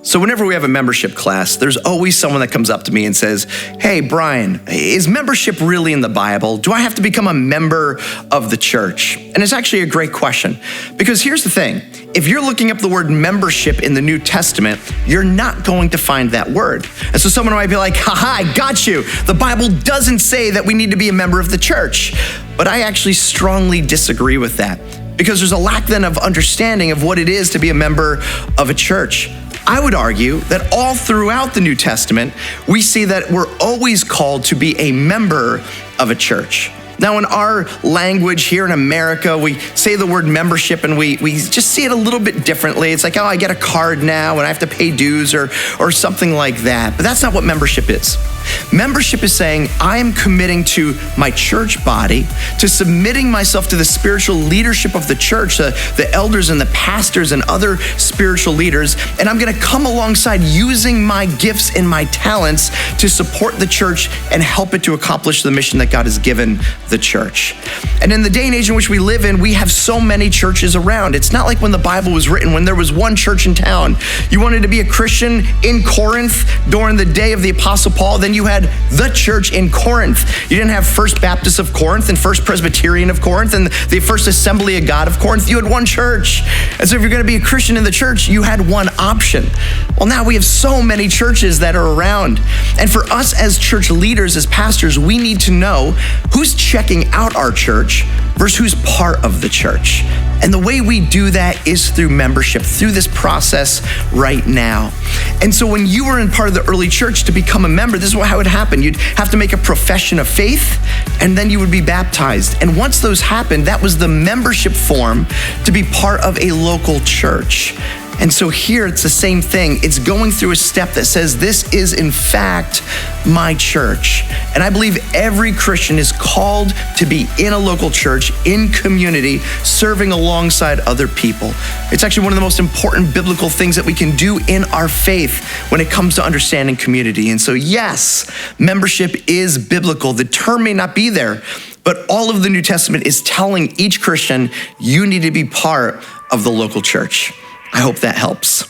So whenever we have a membership class, there's always someone that comes up to me and says, "Hey, Brian, is membership really in the Bible? Do I have to become a member of the church?" And it's actually a great question, because here's the thing. If you're looking up the word membership in the New Testament, you're not going to find that word. And so someone might be like, "Haha, I got you. The Bible doesn't say that we need to be a member of the church." But I actually strongly disagree with that, because there's a lack then of understanding of what it is to be a member of a church. I would argue that all throughout the New Testament, we see that we're always called to be a member of a church. Now, in our language here in America, we say the word membership and we just see it a little bit differently. It's like, oh, I get a card now and I have to pay dues or something like that. But that's not what membership is. Membership is saying, I am committing to my church body, to submitting myself to the spiritual leadership of the church, the elders and the pastors and other spiritual leaders, and I'm gonna come alongside using my gifts and my talents to support the church and help it to accomplish the mission that God has given the church. And in the day and age in which we live in, we have so many churches around. It's not like when the Bible was written, when there was one church in town. You wanted to be a Christian in Corinth during the day of the Apostle Paul, then you had the church in Corinth. You didn't have First Baptist of Corinth and First Presbyterian of Corinth and the First Assembly of God of Corinth. You had one church. And so if you're gonna be a Christian in the church, you had one option. Well, now we have so many churches that are around. And for us as church leaders, as pastors, we need to know who's checking out our church versus who's part of the church. And the way we do that is through membership, through this process right now. And so when you were in part of the early church, to become a member, this is how it would happen. You'd have to make a profession of faith, and then you would be baptized. And once those happened, that was the membership form to be part of a local church. And so here it's the same thing. It's going through a step that says, this is in fact my church. And I believe every Christian is called to be in a local church, in community, serving alongside other people. It's actually one of the most important biblical things that we can do in our faith when it comes to understanding community. And so yes, membership is biblical. The term may not be there, but all of the New Testament is telling each Christian, you need to be part of the local church. I hope that helps.